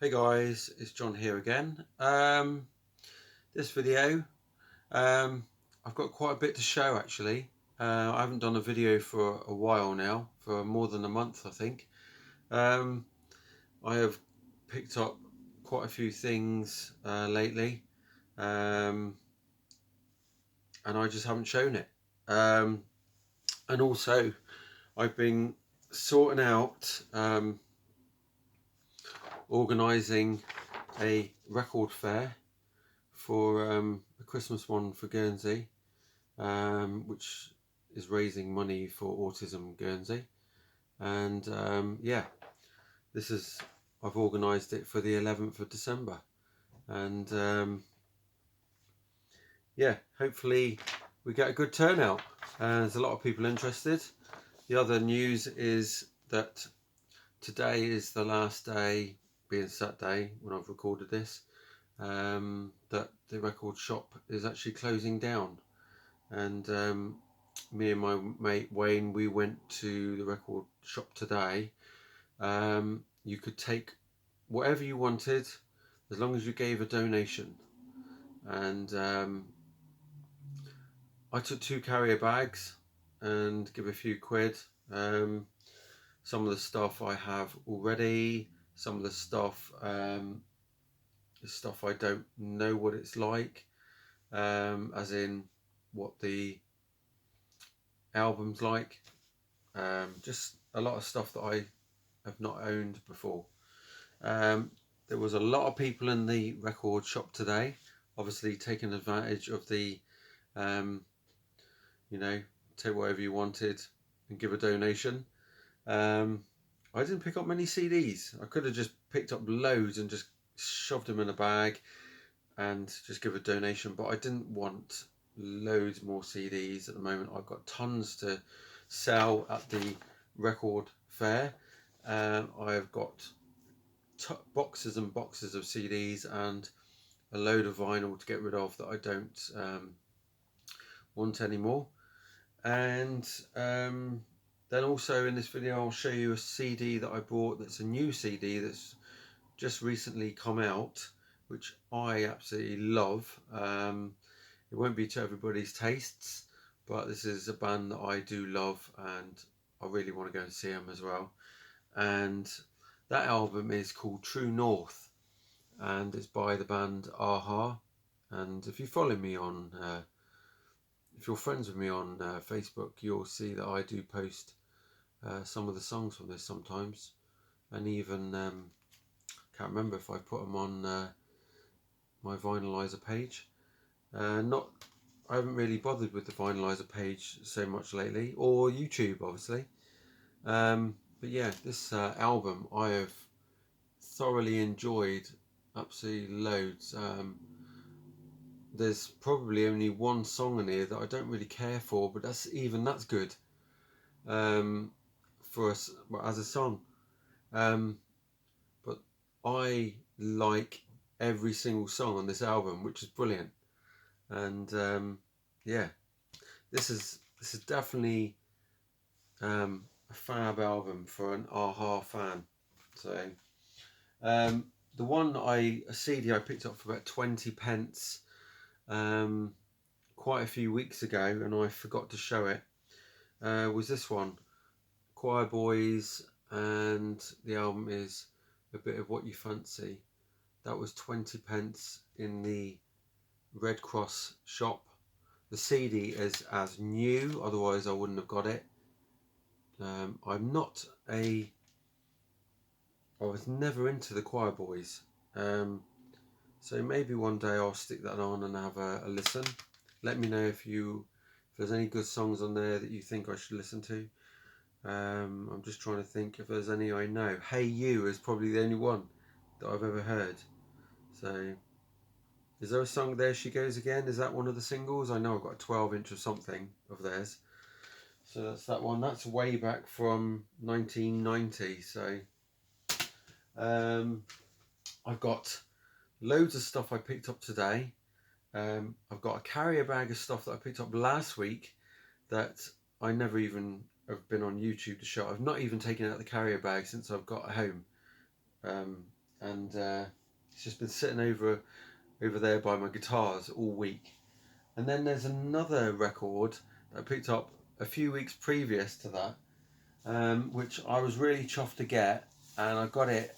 Hey guys, it's John here again. This video, I've got quite a bit to show actually. I haven't done a video for a while now, for more than a month I think. I have picked up quite a few things lately, and I just haven't shown it. And also, I've been sorting out, organising a record fair for a Christmas one for Guernsey, which is raising money for Autism Guernsey. And yeah, this is, I've organised it for the 11th of December. And yeah, hopefully we get a good turnout. There's a lot of people interested. The other news is that today is the last day, being Saturday when I've recorded this, that the record shop is actually closing down. And me and my mate Wayne, we went to the record shop today. You could take whatever you wanted as long as you gave a donation. And I took 2 carrier bags and give a few quid. Some of the stuff I have already, some of the stuff is stuff I don't know what it's like, as in what the album's like. Just a lot of stuff that I have not owned before. There was a lot of people in the record shop today, obviously taking advantage of the, you know, take whatever you wanted and give a donation. I didn't pick up many CDs. I could have just picked up loads and just shoved them in a bag and just give a donation, but I didn't want loads more CDs at the moment. I've got tons to sell at the record fair. I've got boxes and boxes of CDs and a load of vinyl to get rid of that I don't want anymore. And then also in this video I'll show you a CD that I bought that's a new CD that's just recently come out, which I absolutely love. It won't be to everybody's tastes, but this is a band that I do love and I really want to go and see them as well. And that album is called True North and it's by the band Aha. And if you follow me on, if you're friends with me on Facebook, you'll see that I do post some of the songs from this sometimes, and even can't remember if I put them on my VINYLIZER page. I haven't really bothered with the VINYLIZER page so much lately, or YouTube obviously. But yeah, this album I have thoroughly enjoyed, absolutely loads. There's probably only one song in here that I don't really care for, but that's good for us as a song. But I like every single song on this album, which is brilliant. And yeah, this is definitely a fab album for an Aha fan. So the one a CD I picked up for about 20 pence quite a few weeks ago, and I forgot to show it, was this one, Choir Boys, and the album is A Bit of What You Fancy. That was 20 pence in the Red Cross shop. The CD is as new, otherwise I wouldn't have got it. I was never into the Choir Boys, so maybe one day I'll stick that on and have a listen. Let me know if there's any good songs on there that you think I should listen to. I'm just trying to think if there's any I know. Hey You is probably the only one that I've ever heard. So, is there a song, There She Goes Again? Is that one of the singles? I know I've got a 12-inch or something of theirs. So that's that one. That's way back from 1990. So I've got loads of stuff I picked up today. I've got a carrier bag of stuff that I picked up last week that I never even have been on YouTube to show. I've not even taken out the carrier bag since I've got home. and it's just been sitting over there by my guitars all week. And then there's another record that I picked up a few weeks previous to that, which I was really chuffed to get, and I got it.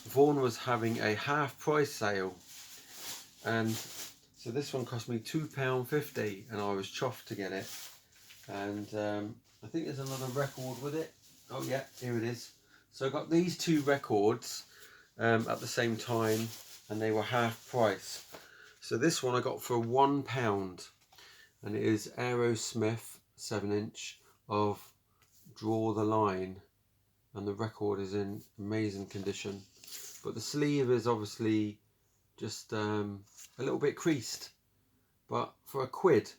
Vaughan was having a half price sale, and so this one cost me £2.50, and I was chuffed to get it. And I think there's another record with it. Oh yeah, here it is. So I got these two records at the same time, and they were half price. So this one I got for £1, and it is Aerosmith 7-inch of Draw the Line, and the record is in amazing condition, but the sleeve is obviously just a little bit creased, but for a £1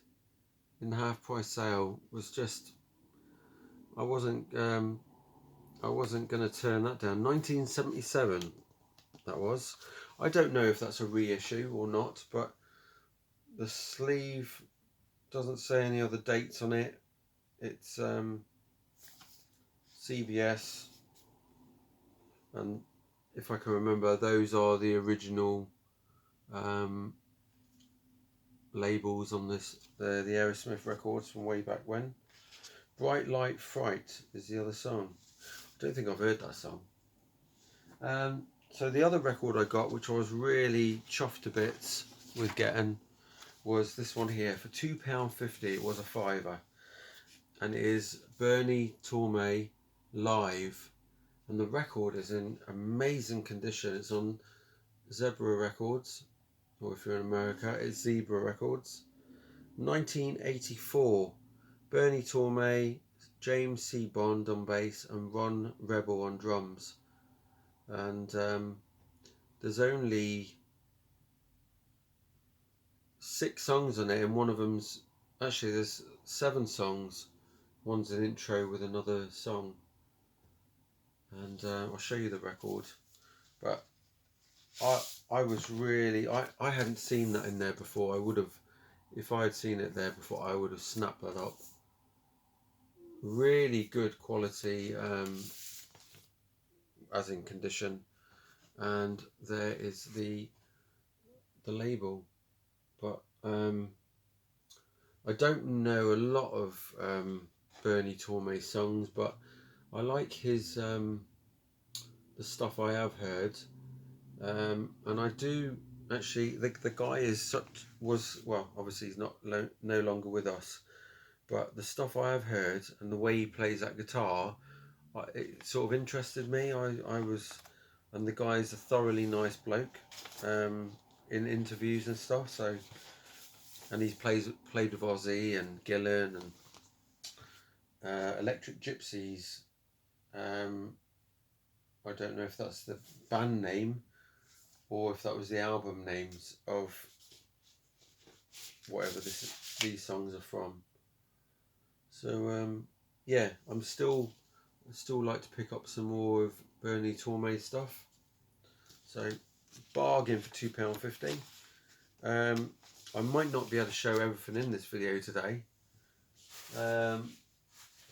in the half price sale was just, I wasn't going to turn that down. 1977 that was. I don't know if that's a reissue or not, but the sleeve doesn't say any other dates on it. It's CBS, and if I can remember, those are the original labels on this, the Aerosmith records from way back when. Bright Light Fright is the other song. I don't think I've heard that song. So the other record I got, which I was really chuffed to bits with getting, was this one here for £2.50. It was a fiver, and it is Bernie Torme live, and the record is in amazing condition. It's on Zebra Records, or if you're in America, it's Zebra Records. 1984. Bernie Torme, James C. Bond on bass, and Ron Rebel on drums. And there's only 6 songs on it, and one of them's, actually there's 7 songs. One's an intro with another song, and I'll show you the record. But I was really, I hadn't seen that in there before. I would have, if I had seen it there before, I would have snapped that up. Really good quality, as in condition, and there is the label. But I don't know a lot of Bernie Torme songs, but I like his the stuff I have heard, and I do actually. The guy was well, obviously he's no longer with us, but the stuff I have heard and the way he plays that guitar, it sort of interested me. I was, and the guy's a thoroughly nice bloke in interviews and stuff. So, and he's played with Ozzy and Gillan and Electric Gypsies. I don't know if that's the band name or if that was the album names of whatever these songs are from. So yeah, I still like to pick up some more of Bernie Torme stuff. So bargain for £2.50. I might not be able to show everything in this video today.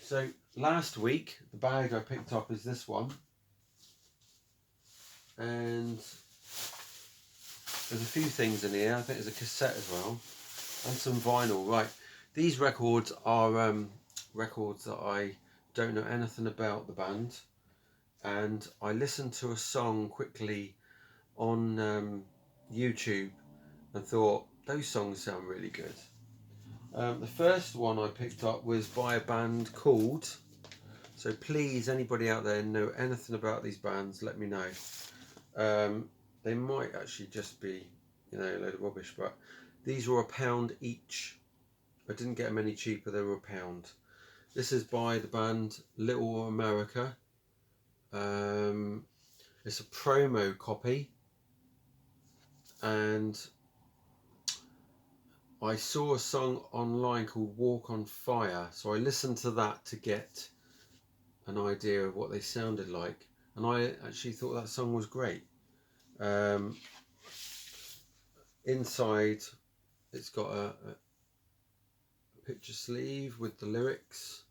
So last week the bag I picked up is this one, and there's a few things in here. I think there's a cassette as well, and some vinyl. Right, these records are records that I don't know anything about the band, and I listened to a song quickly on YouTube and thought those songs sound really good. The first one I picked up was by a band called, so please, anybody out there know anything about these bands, let me know. They might actually just be, a load of rubbish, but these were £1 each. I didn't get them any cheaper, they were £1. This is by the band Little America. It's a promo copy, and I saw a song online called Walk on Fire, so I listened to that to get an idea of what they sounded like, and I actually thought that song was great. Inside it's got a picture sleeve with the lyrics,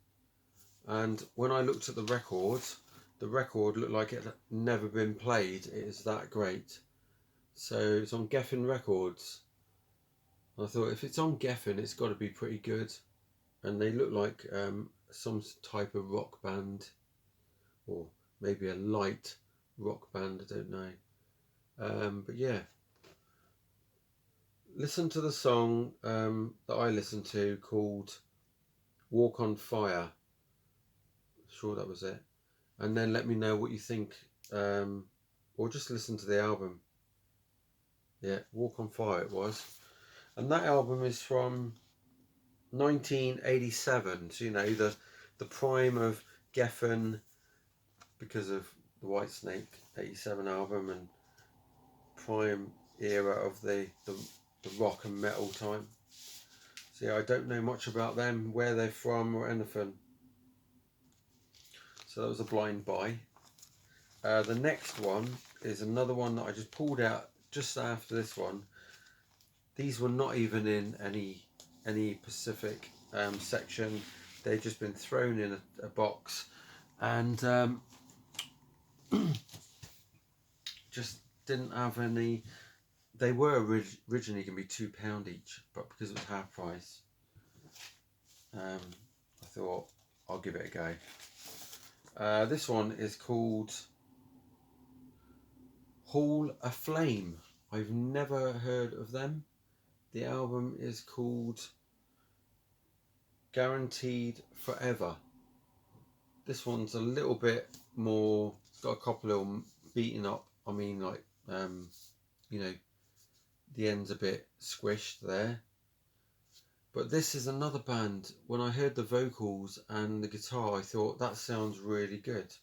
and when I looked at the record the record looked like it had never been played. It is that great. So it's on Geffen Records. I thought if it's on Geffen, it's got to be pretty good. And they look like some type of rock band, or maybe a light rock band, I don't know. But yeah, listen to the song that I listened to called Walk on Fire. Sure, that was it. And then let me know what you think, or just listen to the album. Yeah, Walk on Fire it was. And that album is from 1987, so you know, the prime of Geffen, because of the Whitesnake 87 album, and prime era of the rock and metal time. So yeah, I don't know much about them, where they're from or anything. So that was a blind buy. The next one is another one that I just pulled out just after this one. These were not even in any Pacific section. They've just been thrown in a box, and just didn't have any. They were originally going to be £2 each, but because it was half price, I thought I'll give it a go. This one is called Hall of Flame. I've never heard of them. The album is called Guaranteed Forever. This one's a little bit more, it's got a couple of beaten up, I mean, like, you know, the end's a bit squished there. But this is another band, when I heard the vocals and the guitar, I thought that sounds really good.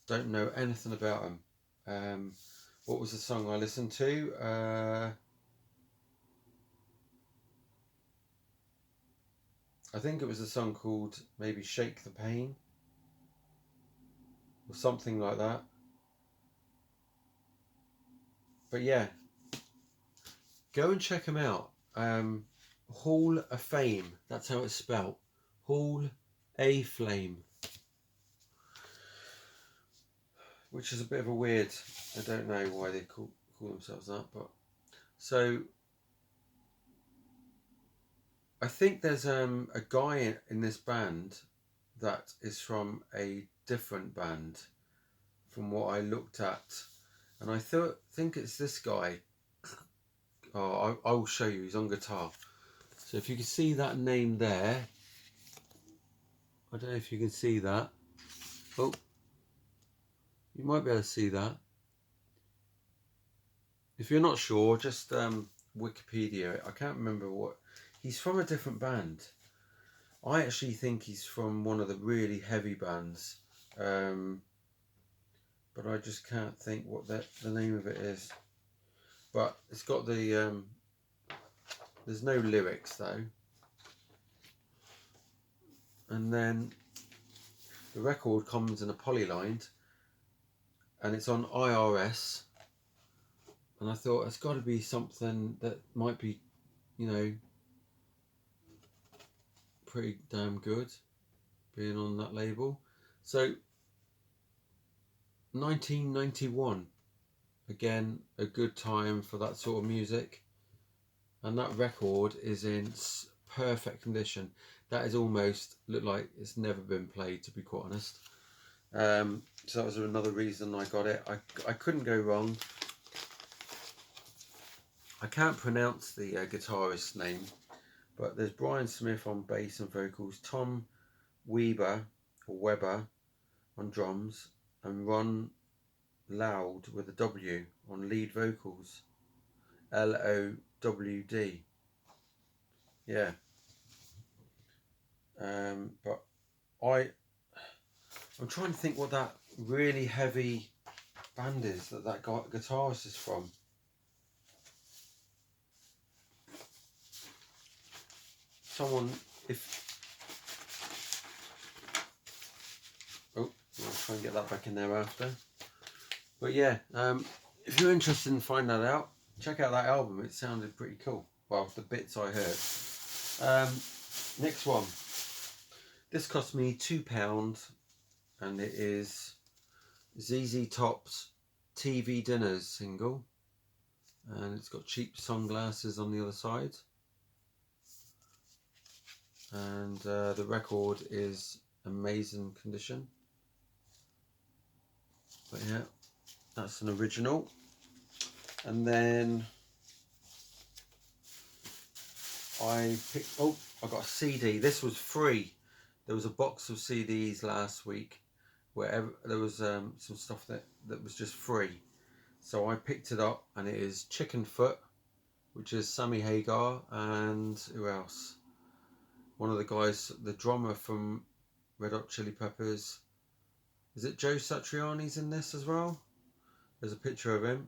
Don't know anything about them. What was the song I listened to? I think it was a song called maybe Shake the Pain, or something like that. But yeah, go and check them out. Hall of Fame, that's how it's spelt. Hall A Flame. Which is a bit of a weird, I don't know why they call themselves that, but so I think there's a guy in this band that is from a different band from what I looked at, and I think it's this guy. Oh, I will show you. He's on guitar. So if you can see that name there, I don't know if you can see that. Oh, you might be able to see that. If you're not sure, just Wikipedia it. I can't remember what. He's from a different band. I actually think he's from one of the really heavy bands, but I just can't think what the name of it is. But it's got the there's no lyrics though. And then the record comes in a polylined, and it's on IRS. And I thought it's got to be something that might be, you know, pretty damn good, being on that label. So 1991, again a good time for that sort of music, and that record is in perfect condition. That is almost look like it's never been played, to be quite honest. So that was another reason I got it. I couldn't go wrong. I can't pronounce the guitarist's name, but there's Brian Smith on bass and vocals, Tom Weber on drums, and Ron Loud with a W on lead vocals. Lowd. Yeah. But I'm trying to think what that really heavy band is that guitarist is from. Someone, I'll try and get that back in there after. But yeah, if you're interested in finding that out, check out that album. It sounded pretty cool. Well, the bits I heard. Next one. This cost me £2, and it is ZZ Top's TV Dinners single, and it's got cheap sunglasses on the other side, and the record is amazing condition. But yeah, that's an original. And then I got a CD. This was free. There was a box of CDs last week where there was some stuff that was just free. So I picked it up, and it is Chicken Foot, which is Sammy Hagar, and who else? One of the guys, the drummer from Red Hot Chili Peppers. Is it Joe Satriani's in this as well? There's a picture of him.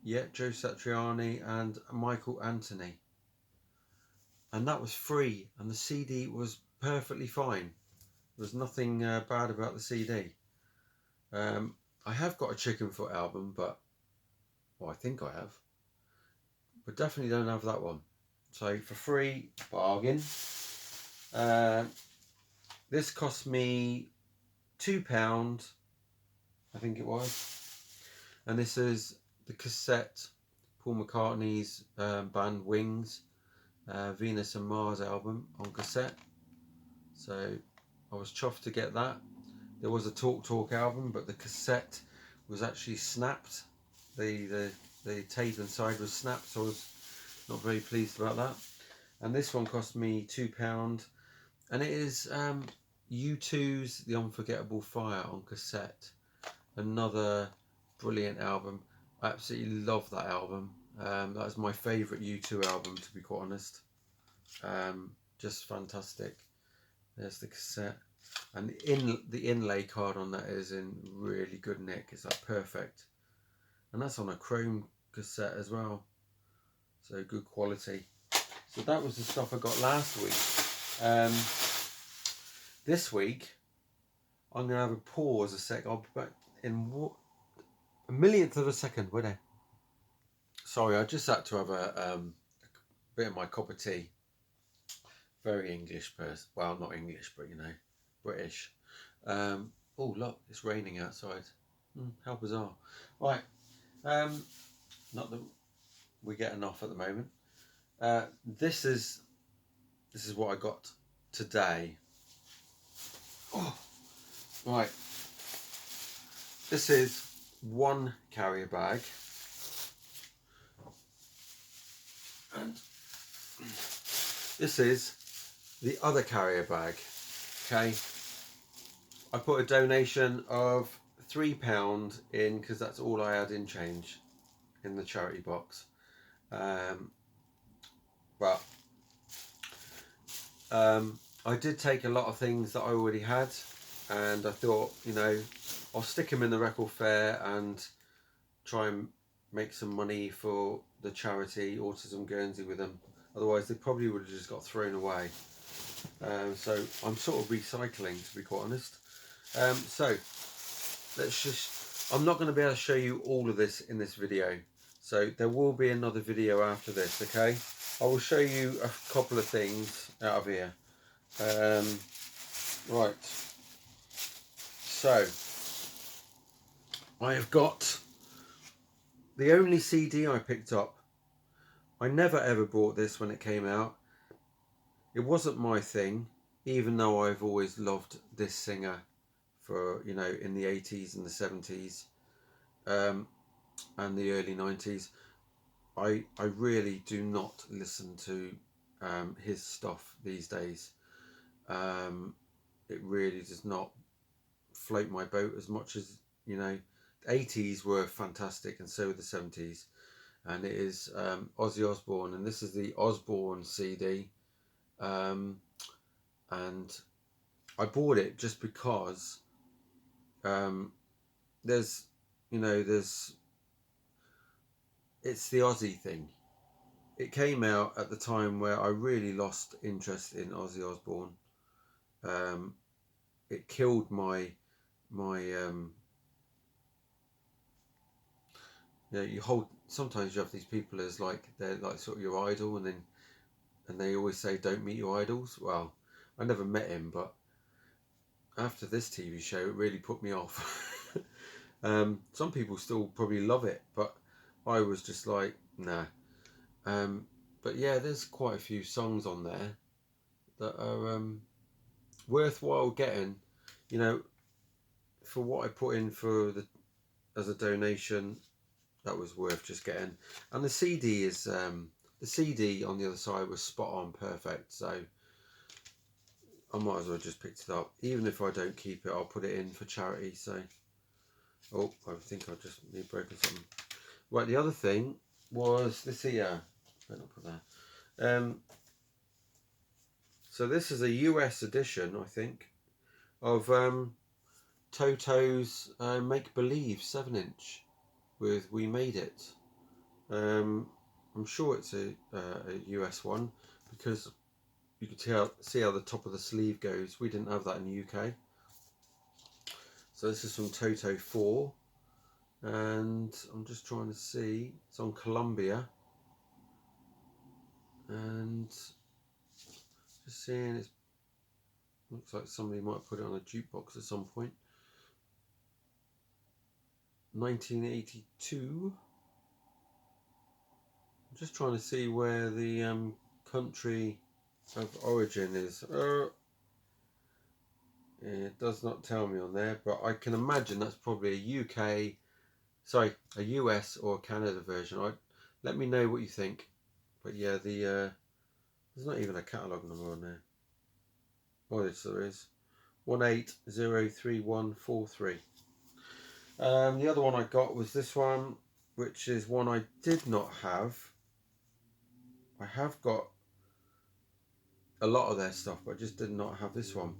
Yeah, Joe Satriani and Michael Anthony. And that was free, and the CD was perfectly fine. There was nothing bad about the CD. I have got a Chicken Foot album, but well, I think I have, but definitely don't have that one. So for free, bargain. This cost me £2, I think it was, and this is the Cassette, Paul McCartney's band Wings, Venus and Mars album on cassette. So I was chuffed to get that. There was a Talk album, but the cassette was actually snapped. The tape inside was snapped, so I was not very pleased about that. And this one cost me £2, and it is U2's The Unforgettable Fire on cassette. Another brilliant album. I absolutely love that album. That's my favourite U2 album, to be quite honest. Just fantastic. There's the cassette, and the inlay card on that is in really good nick. It's like perfect, and that's on a chrome cassette as well, so good quality. So that was the stuff I got last week. This week I'm gonna have a pause a sec. I'll be back in a millionth of a second. Wait there. Sorry, I just had to have a bit of my cup of tea. Very English person. Well, not English, but you know, British. Oh look, it's raining outside. How bizarre. Right. Not that we're getting off at the moment. This is what I got today. Oh, right. This is one carrier bag, and this is the other carrier bag. Okay, I put a donation of £3 in because that's all I had in change in the charity box. But I did take a lot of things that I already had, and I thought, you know, I'll stick them in the record fair and try and make some money for the charity Autism Guernsey with them. Otherwise they probably would have just got thrown away. So I'm sort of recycling, to be quite honest. So let's just, I'm not going to be able to show you all of this in this video, so there will be another video after this. Okay, I will show you a couple of things out of here. Right, so I have got the only CD I picked up. I never ever bought this when it came out. It wasn't my thing, even though I've always loved this singer for, you know, in the 80s and the 70s and the early 90s. I really do not listen to his stuff these days. It really does not float my boat as much as, you know, the 80s were fantastic, and so were the 70s. And it is Ozzy Osbourne, and this is the Osbourne CD. And I bought it just because there's, you know, it's the Ozzy thing. It came out at the time where I really lost interest in Ozzy Osbourne. It killed my you know, sometimes you have these people as like, they're like sort of your idol, and they always say don't meet your idols. Well, I never met him, but after this TV show it really put me off. Some people still probably love it, but I was just like, nah. But yeah, there's quite a few songs on there that are worthwhile getting. You know, for what I put in for the as a donation, that was worth just getting. And the CD is the CD on the other side was spot on, perfect. So I might as well just picked it up. Even if I don't keep it, I'll put it in for charity. So, oh, I think I just need broken something. Right, the other thing was this here. Better not put that. So this is a US edition, I think, of Toto's Make Believe 7-inch with We Made It. I'm sure it's a US one because you can see how the top of the sleeve goes. We didn't have that in the UK. So this is from Toto 4, and I'm just trying to see. It's on Columbia, and just seeing it looks like somebody might put it on a jukebox at some point. 1982. I'm just trying to see where the country of origin is. It does not tell me on there, but I can imagine that's probably a US or Canada version. Let me know what you think. But yeah, there's not even a catalogue number on there. Oh, yes, there is. 18031143. The other one I got was this one, which is one I did not have. I have got a lot of their stuff, but I just did not have this one.